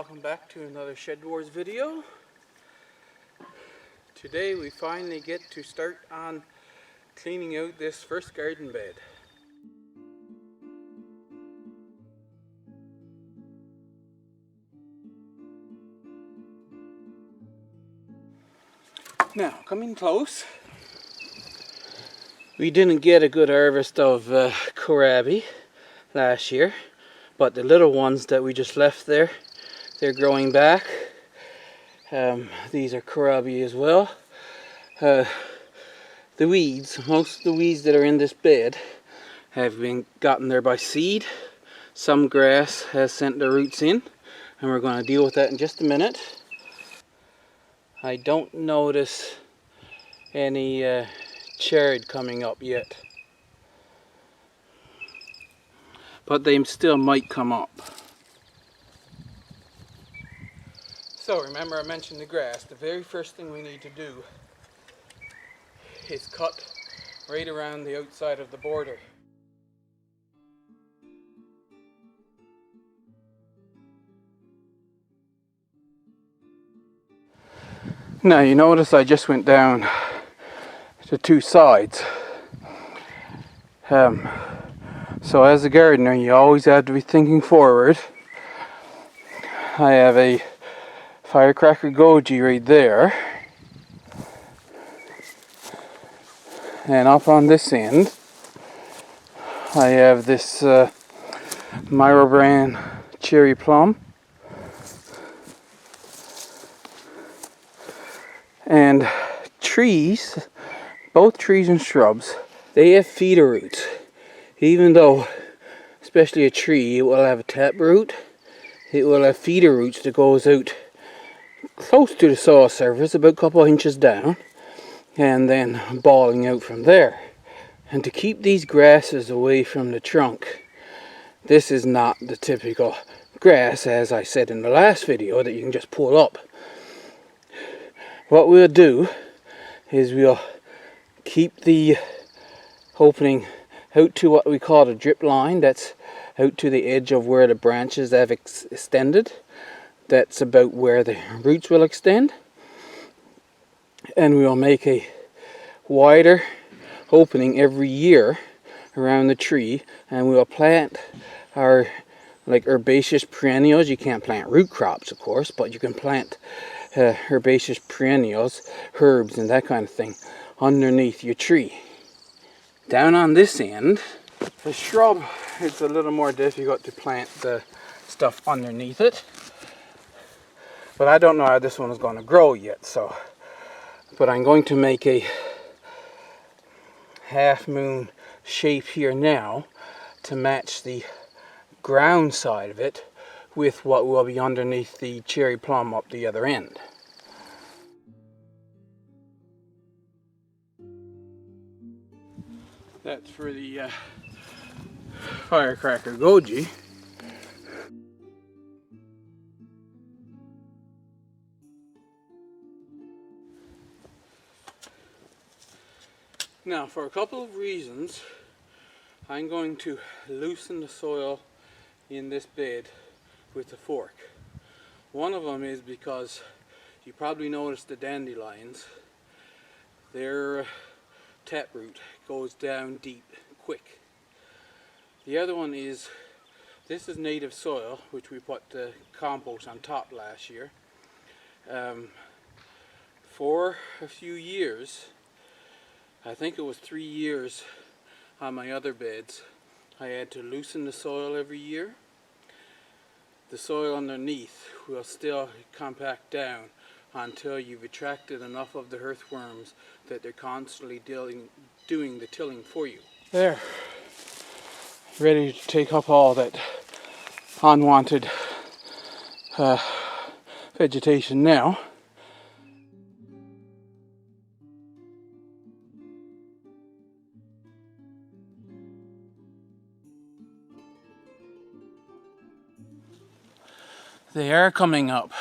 welcome back to another Shed Wars video. Today we finally get to start on cleaning out this first garden bed. Now, coming close, we didn't get a good harvest of kohlrabi last year, but the little ones that we just left there, they're growing back. These are kohlrabi as well. The weeds, most of the weeds that are in this bed have been gotten there by seed. Some grass has sent the roots in, and we're going to deal with that in just a minute. I don't notice any chard coming up yet, but they still might come up. So remember, I mentioned the grass. The very first thing we need to do is cut right around the outside of the border. Now you notice I just went down to two sides. So as a gardener, you always have to be thinking forward. I have a firecracker goji right there, and up on this end I have this Myro brand cherry plum, and trees, both trees and shrubs, they have feeder roots. Even though, especially a tree, it will have a tap root, it will have feeder roots that goes out close to the soil surface, about a couple of inches down, and then balling out from there. And to keep these grasses away from the trunk, this is not the typical grass, as I said in the last video, that you can just pull up. What we'll do is we'll keep the opening out to what we call the drip line. That's out to the edge of where the branches have extended. That's about where the roots will extend. And we'll make a wider opening every year around the tree, and we'll plant our herbaceous perennials. You can't plant root crops, of course, but you can plant herbaceous perennials, herbs and that kind of thing underneath your tree. Down on this end, the shrub, it's a little more difficult to plant the stuff underneath it. But I don't know how this one is going to grow yet, but I'm going to make a half moon shape here now to match the ground side of it with what will be underneath the cherry plum up the other end. That's for the firecracker goji. Now, for a couple of reasons, I'm going to loosen the soil in this bed with a fork. One of them is because you probably noticed the dandelions, their taproot goes down deep quick. The other one is, this is native soil, which we put compost on top last year. For a few years, I think it was 3 years on my other beds, I had to loosen the soil every year. The soil underneath will still compact down until you've attracted enough of the earthworms that they're constantly doing the tilling for you. There, ready to take up all that unwanted vegetation now. They are coming up,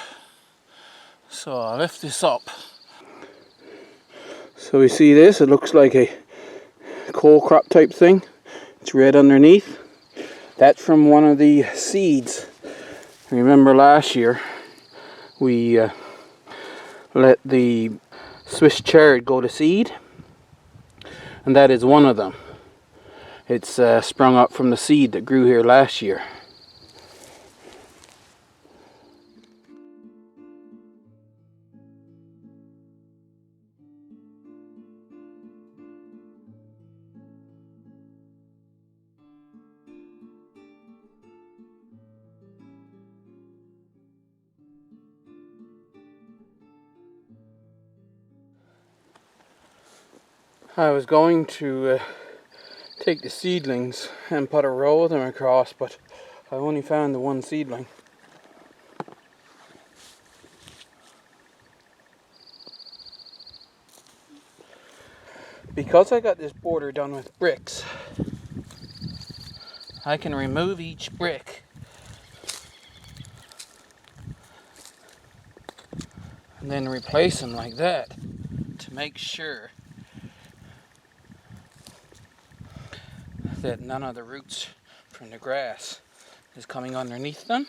so I'll lift this up. So we see this, it looks like a cole crop type thing. It's red underneath. That's from one of the seeds. Remember last year we let the Swiss chard go to seed, and that is one of them. It's sprung up from the seed that grew here last year. I was going to take the seedlings and put a row of them across, but I only found the one seedling. Because I got this border done with bricks, I can remove each brick and then replace them like that to make sure that none of the roots from the grass is coming underneath them.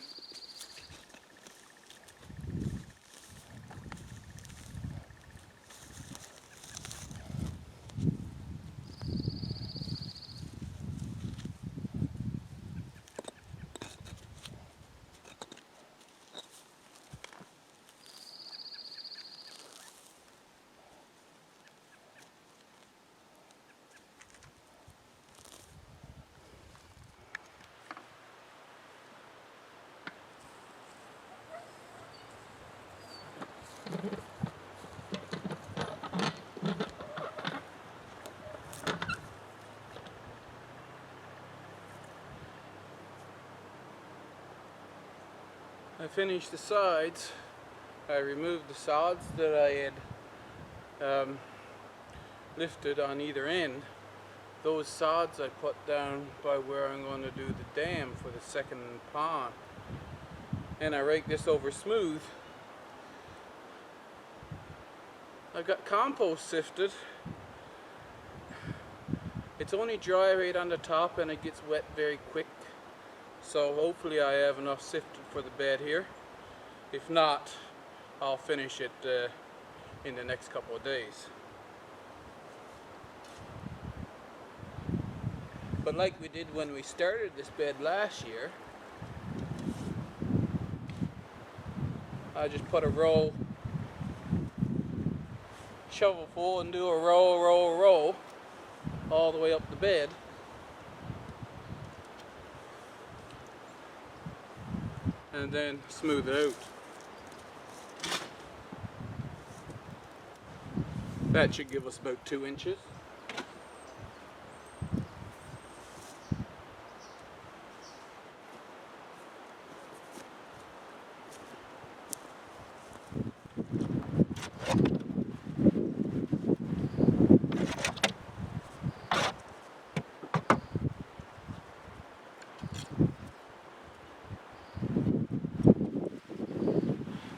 I finished the sides. I removed the sods that I had lifted on either end. Those sods I put down by where I'm going to do the dam for the second pond. And I rake this over smooth. I've got compost sifted. It's only dry right on the top and it gets wet very quick. So hopefully I have enough sifted for the bed here. If not, I'll finish it in the next couple of days. But like we did when we started this bed last year, I just put a row, shovel full, and do a row all the way up the bed. And then smooth it out. That should give us about 2 inches.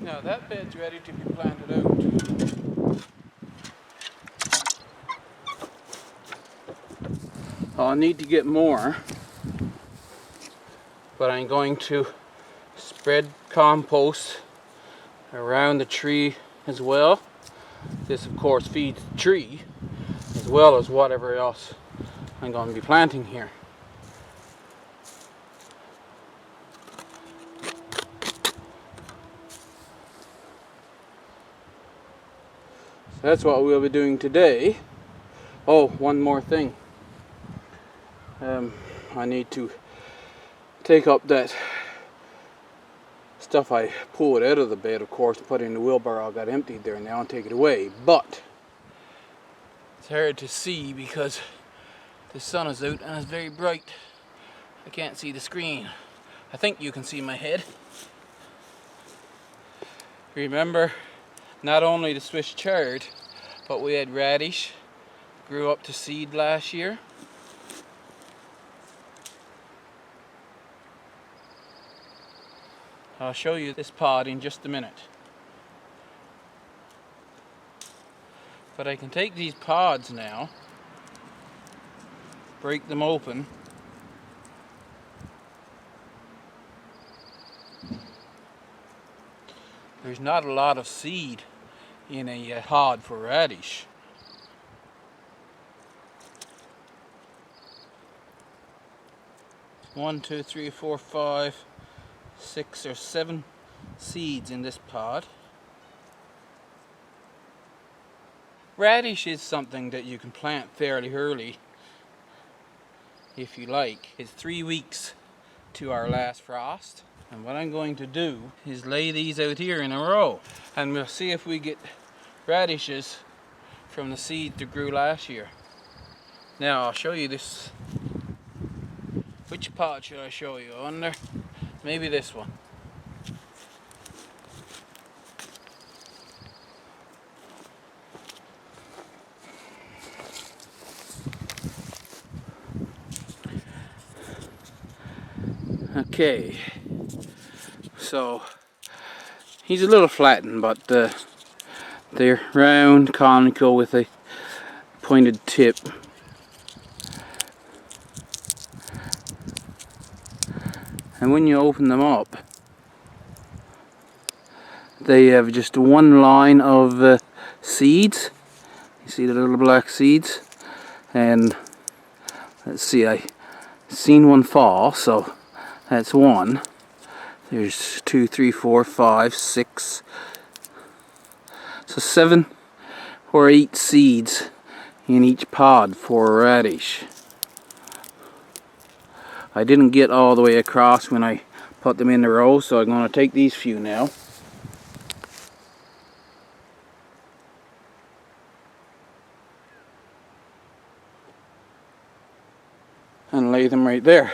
Now that bed's ready to be planted out. I'll need to get more, but I'm going to spread compost around the tree as well. This of course feeds the tree as well as whatever else I'm going to be planting here. So that's what we'll be doing today. Oh, one more thing. I need to take up that stuff I pulled out of the bed, of course, put in the wheelbarrow. I got emptied there now and take it away. But it's hard to see because the sun is out and it's very bright. I can't see the screen. I think you can see my head. Remember, not only the Swiss chard, but we had radish, grew up to seed last year. I'll show you this pod in just a minute. But I can take these pods now, break them open, there's not a lot of seed in a pod for radish. One, two, three, four, 5, 6 or 7 seeds in this pod. Radish is something that you can plant fairly early if you like. It's 3 weeks to our last frost, and what I'm going to do is lay these out here in a row, and we'll see if we get radishes from the seed that grew last year. Now I'll show you this. Which pot should I show you? Under? Maybe this one. Okay, so he's a little flattened, but they're round, conical with a pointed tip. And when you open them up, they have just one line of seeds. You see the little black seeds? And let's see, I seen one fall, so that's one. There's 2, 3, 4, 5, 6. So 7 or 8 seeds in each pod for a radish. I didn't get all the way across when I put them in the row, so I'm going to take these few now. And lay them right there.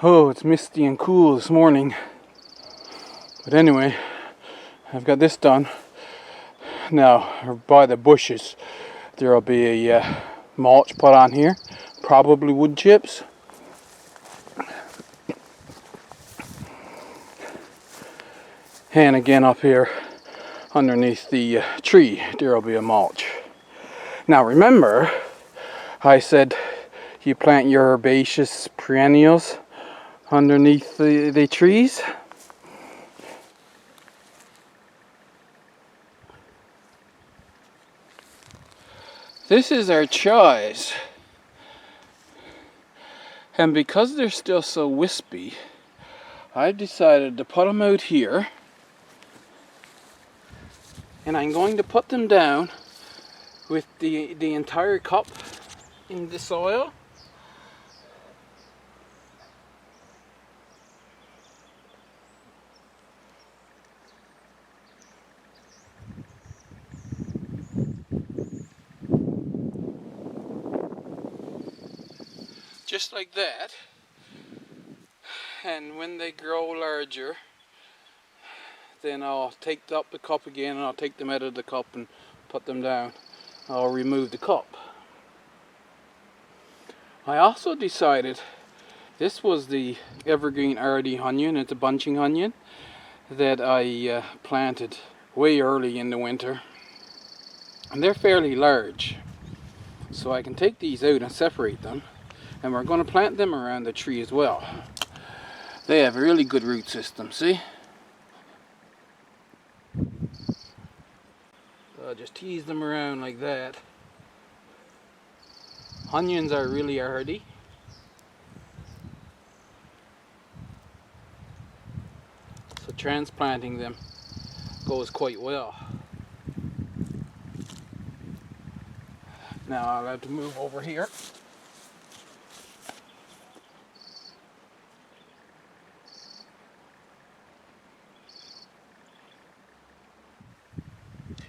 Oh, it's misty and cool this morning. But anyway, I've got this done. Now, by the bushes, there will be a mulch put on here, probably wood chips. And again up here underneath the tree, there will be a mulch. Now remember, I said you plant your herbaceous perennials underneath the trees. This is our chives, and because they're still so wispy, I've decided to put them out here, and I'm going to put them down with the entire cup in the soil. Just like that. And when they grow larger, then I'll take up the cup again, and I'll take them out of the cup and put them down. I'll remove the cup. I also decided, this was the evergreen RD onion, it's a bunching onion that I planted way early in the winter, and they're fairly large, so I can take these out and separate them, and we're going to plant them around the tree as well. They have a really good root system, see? So I'll just tease them around like that. Onions are really hardy. So transplanting them goes quite well. Now I'll have to move over here.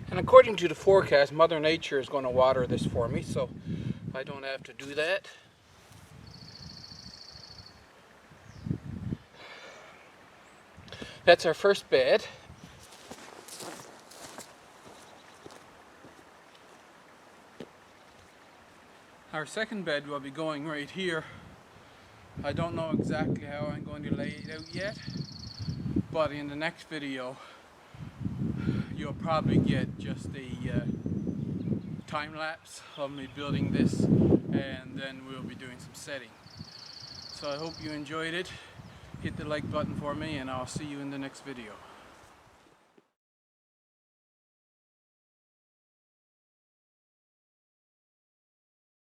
And according to the forecast, Mother Nature is going to water this for me, so I don't have to do that. That's our first bed. Our second bed will be going right here. I don't know exactly how I'm going to lay it out yet, but in the next video you'll probably get just a time lapse of me building this, and then we'll be doing some setting. So I hope you enjoyed it. Hit the like button for me and I'll see you in the next video.